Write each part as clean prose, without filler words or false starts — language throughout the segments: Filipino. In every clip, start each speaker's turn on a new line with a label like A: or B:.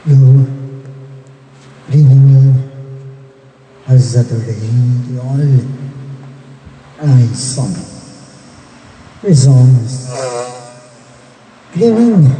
A: You bringing as the all I song resounds grinning.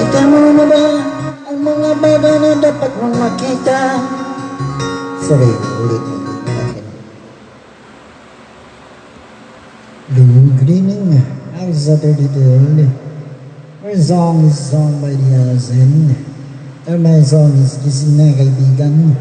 A: Kita mo na ba ang mga bagay na dapat mong makita? Sorry, ulit. Blue grinning as the little. Our song is sung by the Azen. My song is gising na kaibigan.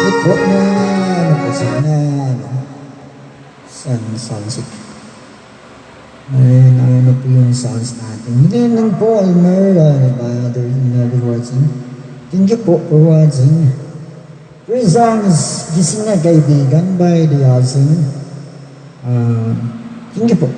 A: Ito na, napasana, sunset. Ay, ano po yung sounds natin. Hindi lang po, Almer, watching. Thank you po for watching. Your song is Gising na Kaibigan by the Azen. Thank you po.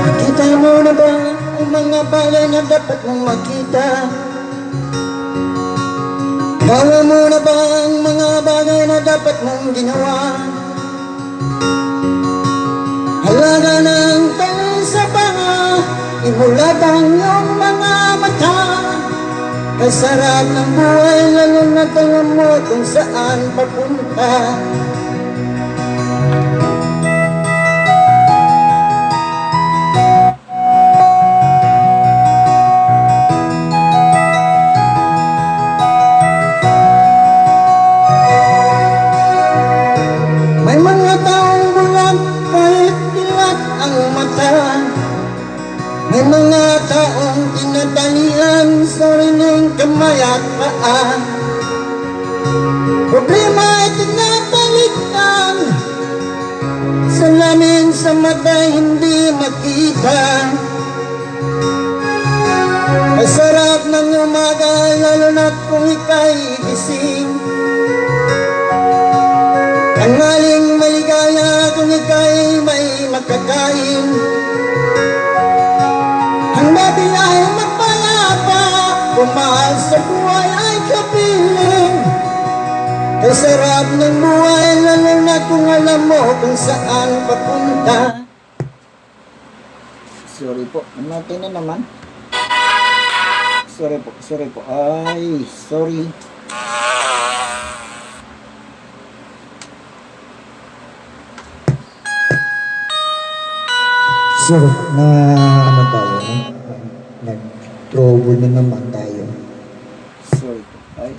A: Nakita mo na ba ang mga bagay na dapat mong makita? Gawa mo na ba ang mga bagay na dapat mong ginawa? Halaga ng tanong sa panga, imulat ang iyong mga mata. Kasarap ng buhay, lalo na tanong mo kung saan papunta. May mga taong bulag kahit dilat ang mata. May mga taong tinatalian sa rining kamay at paa. Problema ay tinatalikan, salamin sa mata hindi makita. Masarap ng umaga lalo na kung ika'y gising. Ang maling maligaya kung ika'y may makakain. Ang babi ay mapayapa, kumahal sa buhay ay kapiling. Kasarap ng buhay lalo na kung alam mo kung saan papunta. Sorry po, namatay na naman. Sorry po, ay, sorry. So, na ano tayo, nag-trouble na naman tayo. Sorry po, ay.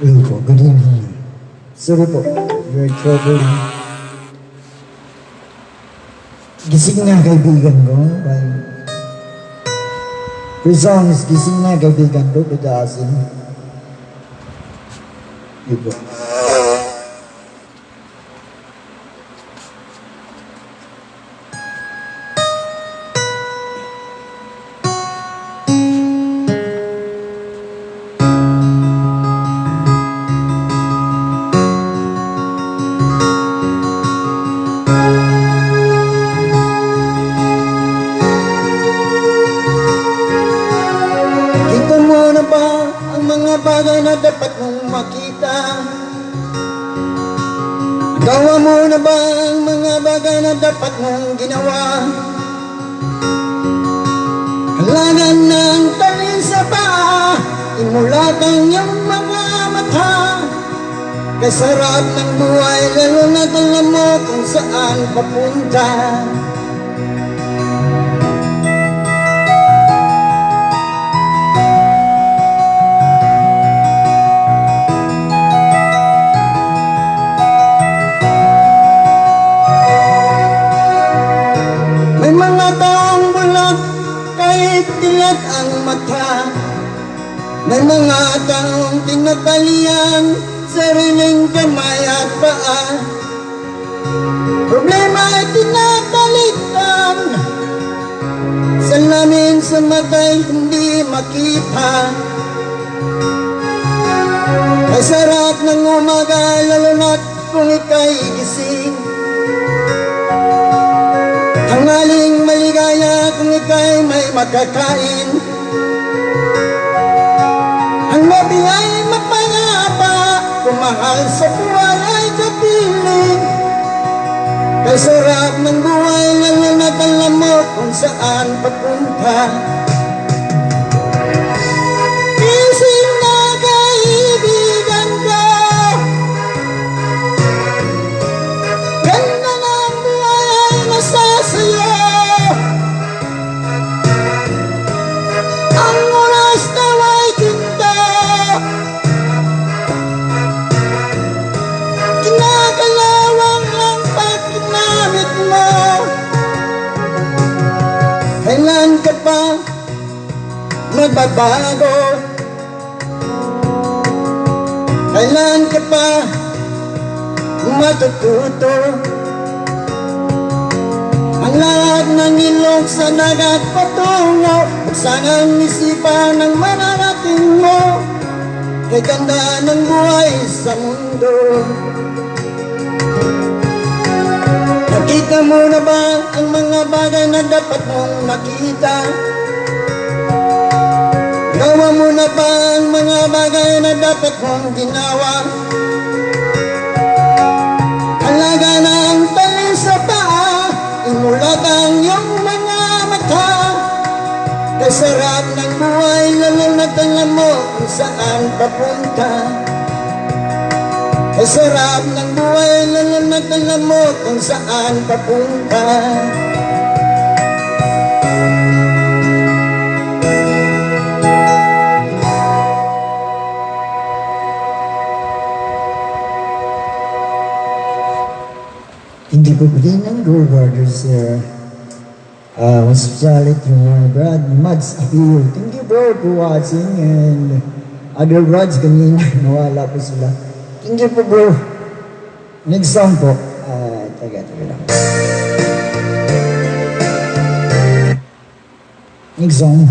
A: Hello po, good evening. Sorry po, you're troubling. Gising na kaibigan ko. Your song is Gising na Kaibigan ko by the Azen. Yun po. na dapat mong makita? Gawa mo na ba ang mga bagay na dapat mong ginawa? Halangan ng talim sa paa, imulat ang iyong mga mata. Kasarap ng buhay, lalo na't alam mo kung saan papunta. May mga taong bulag kahit dilat ang mata. May mga taong tinatalian sariling kamay at paa. Problema ay tinatalikan, salamin sa mata'y hindi makita. Masarap ng umaga, lalo na't kung ika'y gising. Tanghaling maligaya kung ika'y may makakain. Ang gabi ay mapayapa, kumahal sa buhay ay kapiling. Kay sarap ng buhay, lalo na't alam mo kung saan papunta. Ising na kaibigan ko, ganda ng buhay ay nasasayo. Ang oras na ay ginto, kinakalawang ang pagkinamit mo. Kailan ka pa magbabago? Kailan ka pa matututo? Ang lahat ng ilog sa dagat patungo, buksan ang isipan ng mararating mo. Kay ganda ng buhay sa mundo. Nakita mo na ba ang mga bagay na dapat mong makita? Gawa mo na ba ang mga bagay na dapat mong ginawa? Halaga ng tali sa paa, imulat ang iyong mga mata. Kasarap ng buhay, lalo na't alam mo kung saan papunta. Kasarap ng buhay, lalo na't alam mo kung saan papunta. Hindi po din ng Go Brothers here. Hospitality yung Brad Mads Appeal. Thank you bro for watching, and other Brads kanina nawala po sila. Thank you po bro. Next song po. Taga lang. Next song.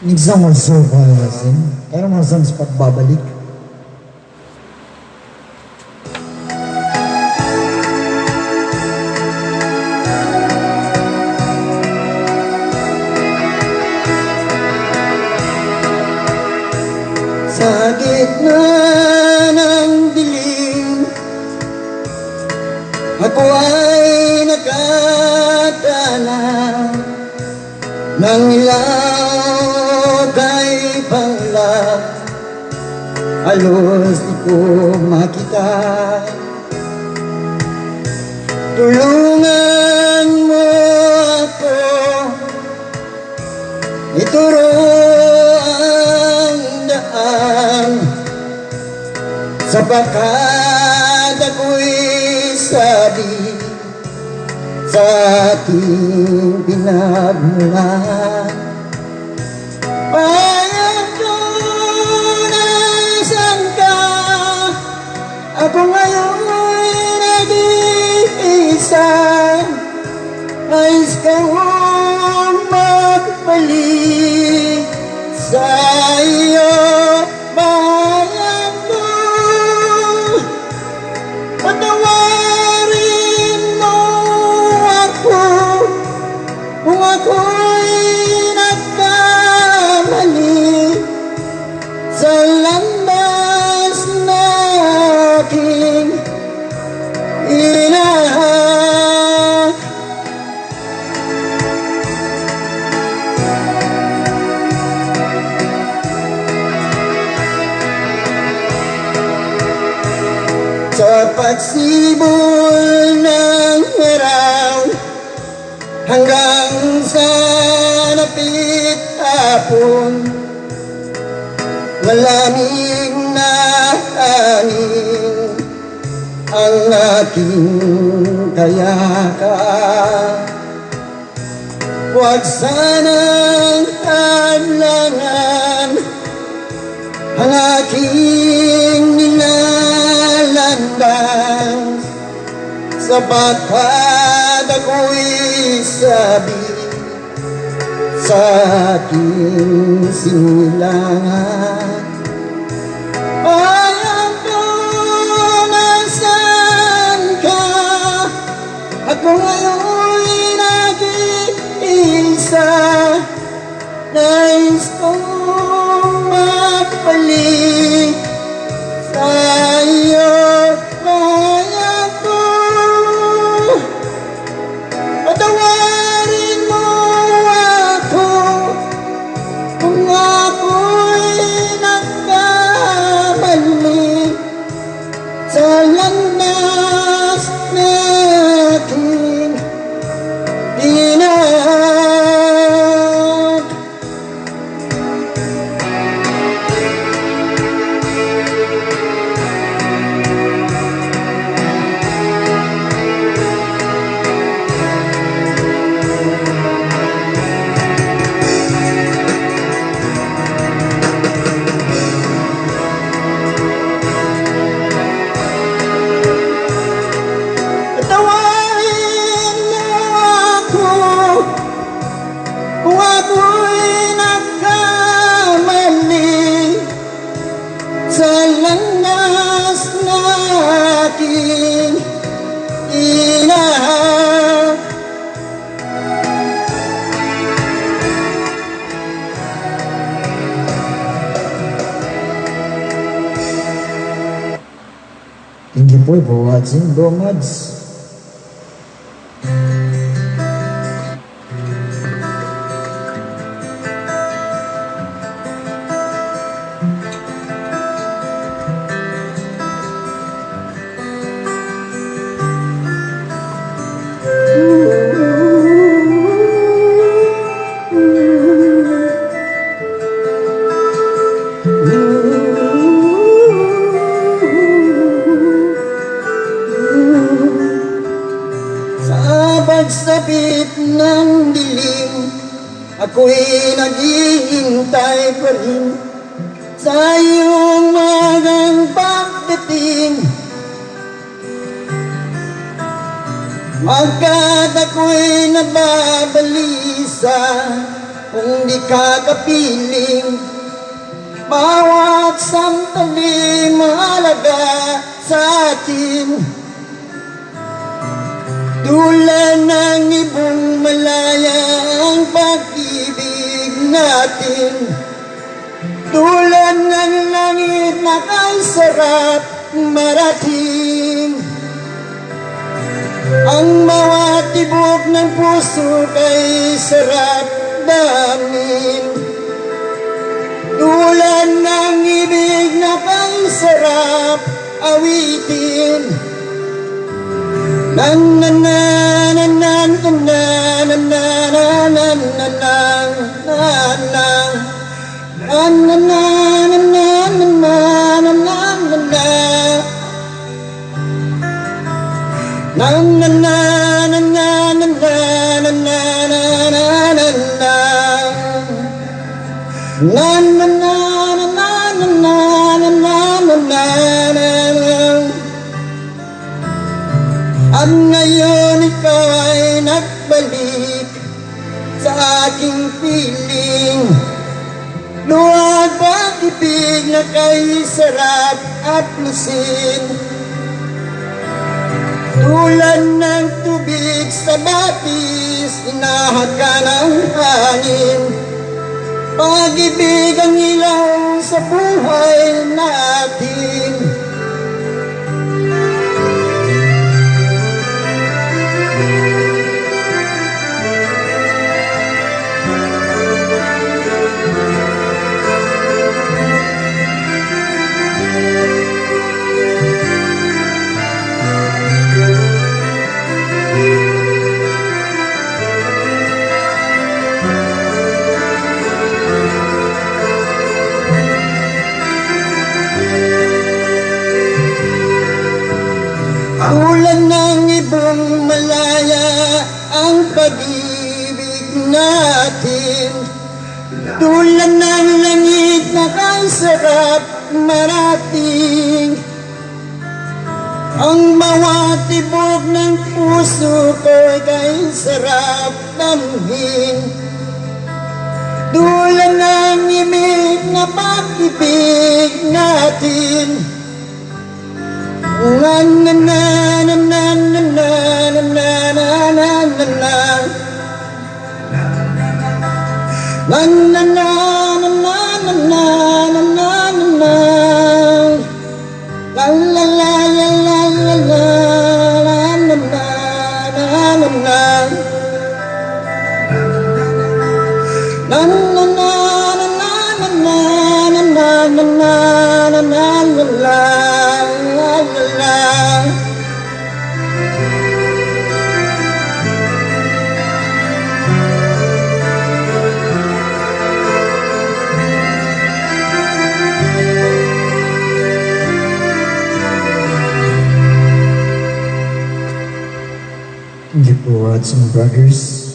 A: Next song also Palawasin. Kaya mga songs pagbabalik. Sa gitna ng dilim, ako ay nakatala ng ilaw kay pangla halos di ko makita. Tulungan mo ako, ituro ang daan, sapagkat ako'y sabi sa aking pinagmulan. Payag ko na saan ka, ako ngayon nag-iisa. Nais kang magbalik sa iyo. Payag ko, patawarin mo ako kung ako'y nagkamali sa landas na aking inahan. Sa pagsibol ng araw hanggang sa napit hapon, malamig na hangin ang aking kayakan. Huwag sanang hadlangan ang aking nilalandas, sapagkat ako'y sabi sa aking sinilangan. Payag ko nasaan ka, ako ngayon'y nag-iisa. Nais kong magbalik sa iyo. Payag ko, patawarin mo ako kung ako'y nagkamali sa landas na aking inahan. Patawarin mo ako kung ako'y nagkamali sa landas na aking inahan. Thank you po for watching, Bro Mads. Sa pagsapit ng dilim, ako'y naghihintay pa rin sa iyong magang pagdating. Pagkat ako'y nababalisa kung di ka kapiling, bawat sandali mahalaga sa atin. Tulad ng ibong malaya ang pag-ibig natin, tulad ng langit na kay sarap marating. Ang bawat tibok ng puso kay sarap damin, tulad ng ibig na kay sarap awitin. Na na na na na na na na na na na na na na na na at ngayon ikaw ay nagbalik sa aking piling. Luwag pag-ibig na kay sarap at lusin. Tulad ng tubig sa batis, inahaka ng hangin. Pag-ibig ang ilaw sa buhay natin. Tulad ng ibong malaya ang pag-ibig natin. Tulad ng langit na kay sarap marating. Ang bawat tibok ng puso ko'y kay sarap damhin. Tulad ng imig na pag-ibig natin. Na na na na na na na na na na na na na na Thank you po, Watson Brothers.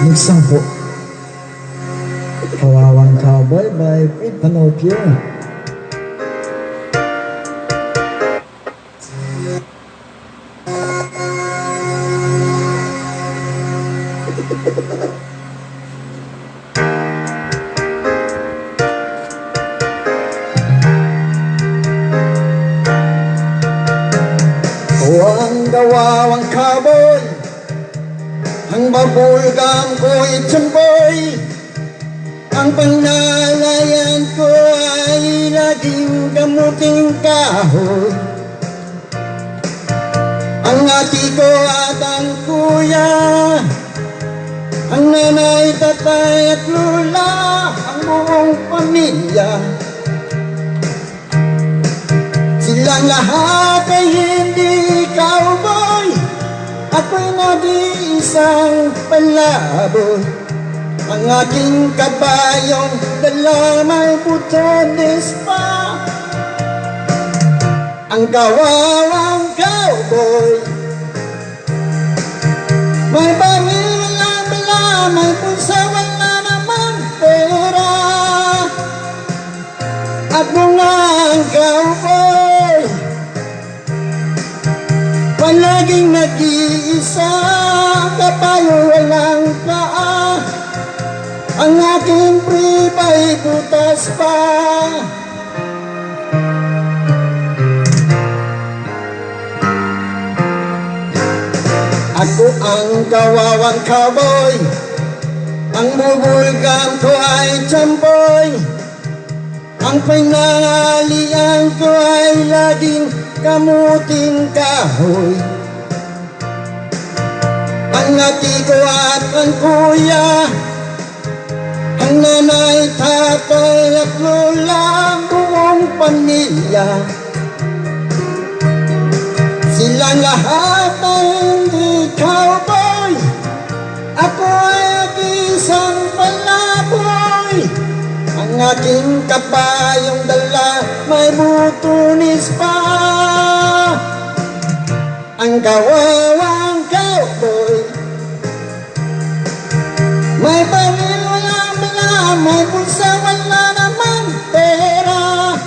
A: Next song po, Kawawang Cowboy by Fred Panopio. Ang kawawang cowboy, ang babulgam ko'y tsamboy. Ang pangnalayan ko ay laging gamuting kahoy. Ang ati ko at ang kuya, ang nanay, tatay at lula, ang buong pamilya, silang lahat ay hindi cowboy. Ako'y nag-iisang palaboy. Ang aking kabayong dala may butones pa. Ang kawawang cowboy, may baril lang bala, may pusa, wala namang pera. Ako nga ang cowboy, palaging nag-iisa, kapayo walang paa. Ang aking brief ay butas pa. Ako ang kawawang cowboy, ang bubulgam ko ay tsamboy. Ang pinangalian ko ay laging kamuting kahoy. Ang ati ko at ang kuya, ang Ang nanay, tatay at lola, buong pamilya, silang lahat ay hindi cowboy. Ako ay isang palaboy. Ang aking kapayong dala may butunis pa. Ang kawawang cowboy, may baril, wala bala, may bulsa, wala naman pera.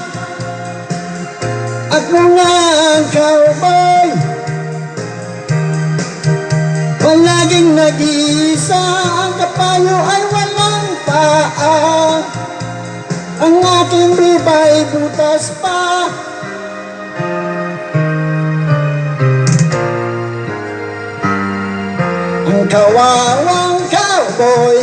A: Ako nga ang cowboy, palaging nag-iisa. Ang kapayo ay walang paa, ang aking bibay butas pa. Ang kawawang cowboy,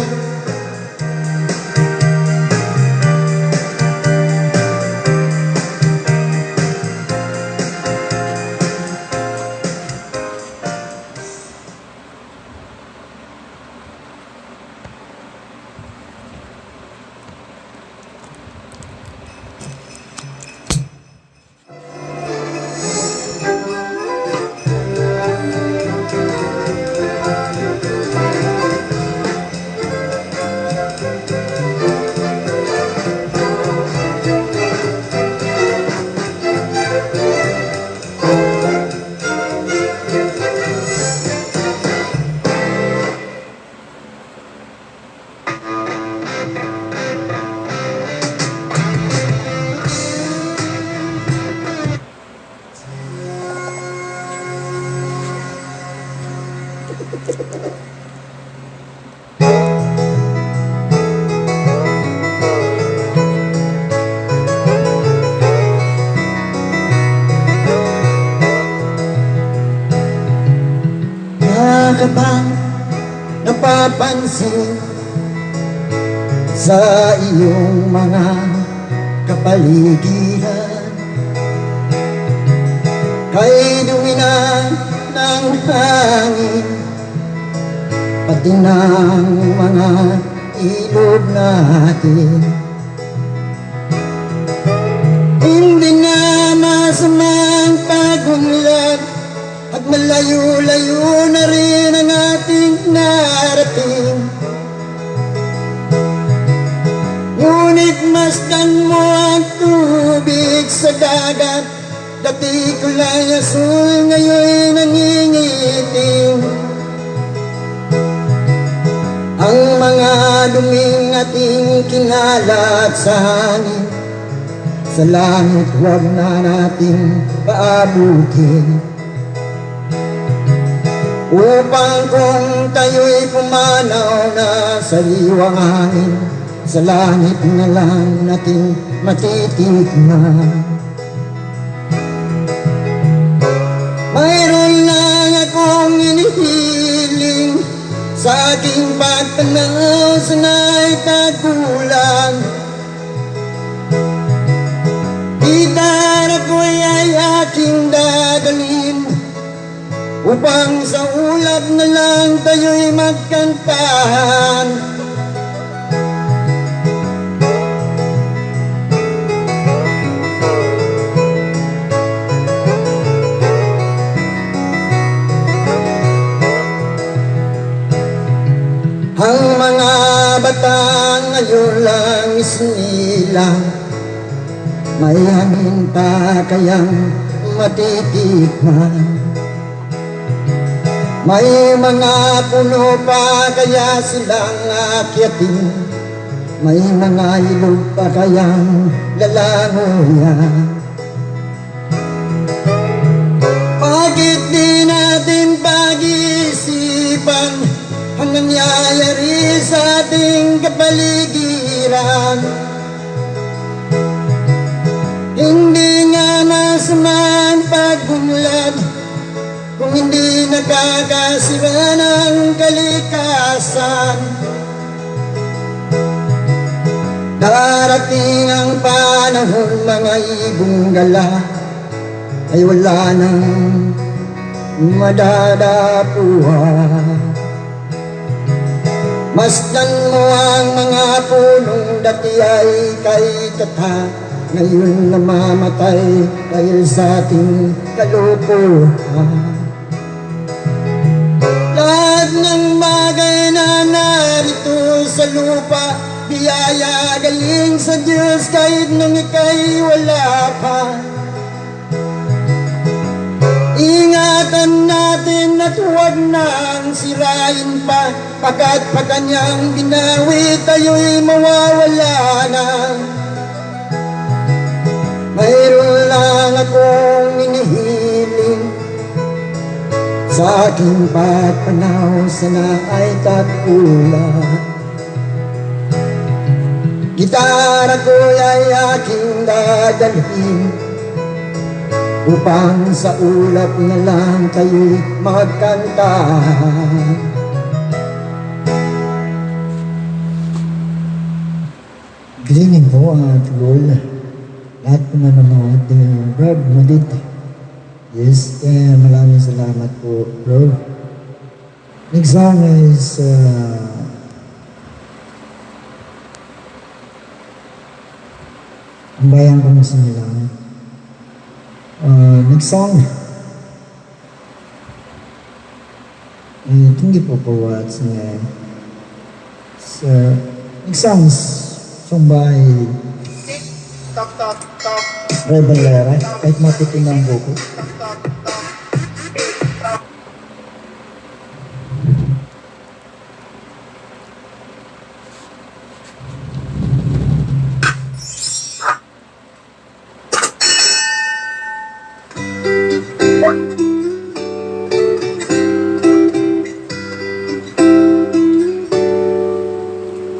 A: ka bang napapansin sa iyong mga kapaligiran? Kay dumi na ng hangin, pati ng mga ilog natin. Hindi na masamang pagunlad at malayo-layo na rin ang ating narating. Ngunit masdan mo ang tubig sa dagat, dati kulay asul, ngayon nangingitim. Ang mga duming ating kinalat sa hangin, sa langit huwag na nating paabutin. Upang kung tayo'y pumanaw na sa liwang hangin, sa langit na lang nating matitignan. Mayroon lang akong inihiling sa aking pagtanaw sa naitagulang. Gitara ko'y ay aking dadalhin upang sa ulap na lang tayo'y magkantahan. Ang mga batang ngayon lang isinilang, may hangin pa kayang matitikman. May mga puno pa kaya silang akyatin, may mga ilog pa kayang lalangoyan. Bakit di natin pag-iisipan ang nangyayari sa ating kapaligiran? Hindi nga masamang paggunlad kung hindi nakakasira ng kalikasan. Darating ang panahon, mga ibong gala ay wala nang madadapuhan. Masdan mo ang mga punong dati ay kay kata, ngayon namamatay dahil sa ating kalukuhan. Lahat ng bagay na narito sa lupa, biyaya galing sa Diyos kahit nung ika'y wala pa. Ingatan natin at huwag nang sirain pa, pagkat pa kanyang binawi tayo'y mawawala na. Mayroon lang akong inihiling, sa aking pagpanaw sana ay takula. Gitara ko ay aking dadalhin, upang sa ulap na lang kayo'y magkanta. Good evening po, Tigol. Lahat po na nanood, Brad Madid. Yes, maraming salamat po, bro. Next song is ang bayang ko sa nila. Next song. Tinggi po po what's so, next song is sung by
B: Tok tok tok.
A: Rebel Lera, kahit matitin ang buko.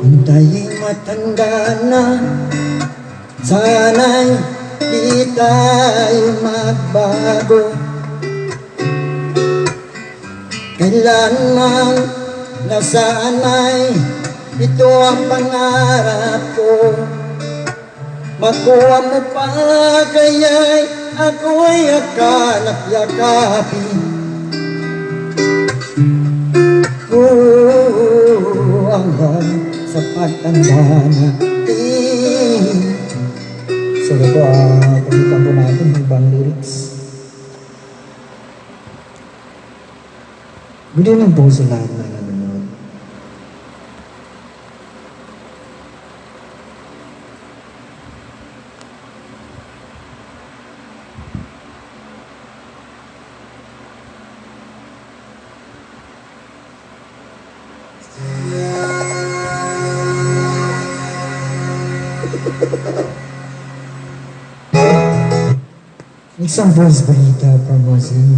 A: Kung tayo'y matanda na, sana'y di tayo magbago. Kailanman nasaan ay ito ang pangarap ko. Makuha mo pa kaya'y ako'y akalak-yakapin. Hanggang sa pagtanda natin. So ito, pagkitan po natin yung ibang lyrics. Good evening po sa lahat na nanonood. Isang voice balita from Mazin.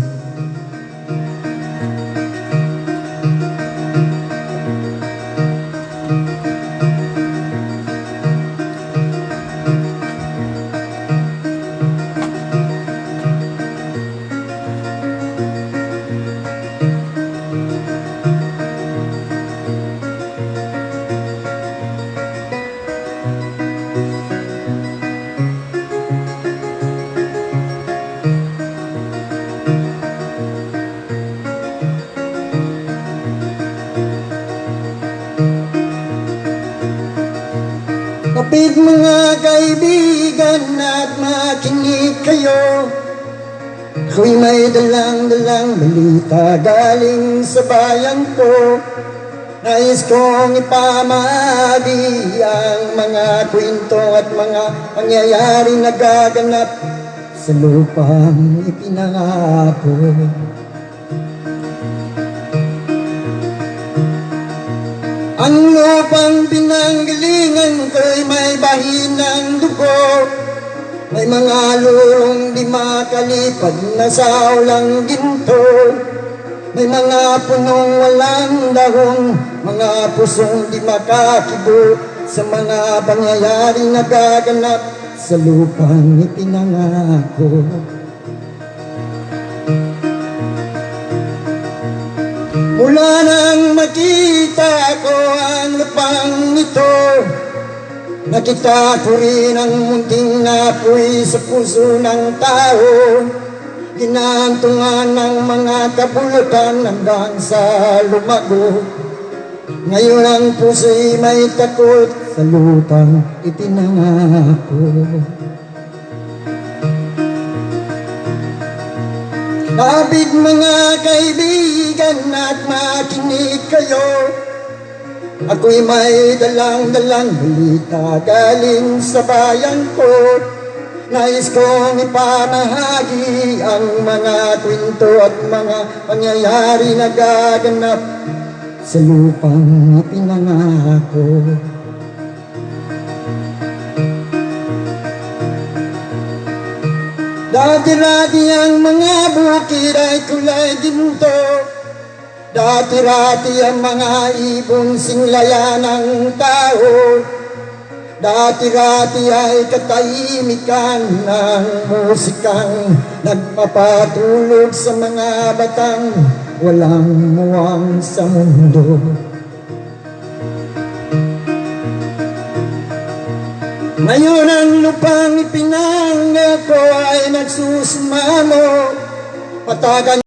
A: Kapit mga kaibigan at makinig kayo, ako'y may dalang-dalang balita galing sa bayan ko. Nais kong ipamahagi ang mga kwento at mga pangyayari na gaganap sa lupang ipinangako. Ang lupang pinanggalingan ko'y may bahin ng dugo, may mga lulong di makalipad na sa ulang ginto, may mga punong walang dahon, mga pusong di makakibo sa mga pangyayari na gaganap sa lupang ipinangako. Mula nang makita ko ang lupang ito, nakita ko rin ang munting apoy sa puso ng tao. Ginantungan ng mga kabulutan hanggang sa lumago. Ngayon ang puso'y may takot sa lupang ipinangako. Kapit mga kaibigan at makinig kayo, ako'y may dalang-dalang balita galing sa bayan ko. Nais kong ipamahagi ang mga kwento at mga pangyayari na gaganap sa lupang ipinangako. Dati-rati ang mga bukid ay kulay ginto. Dati-rati ang mga ibong singlayan ng tao. Dati-rati ay katahimikan ng musikang nagpapatulog sa mga batang walang muwang sa mundo. Ngayon ang lupang ipinangako ay nagsusumamo, patagan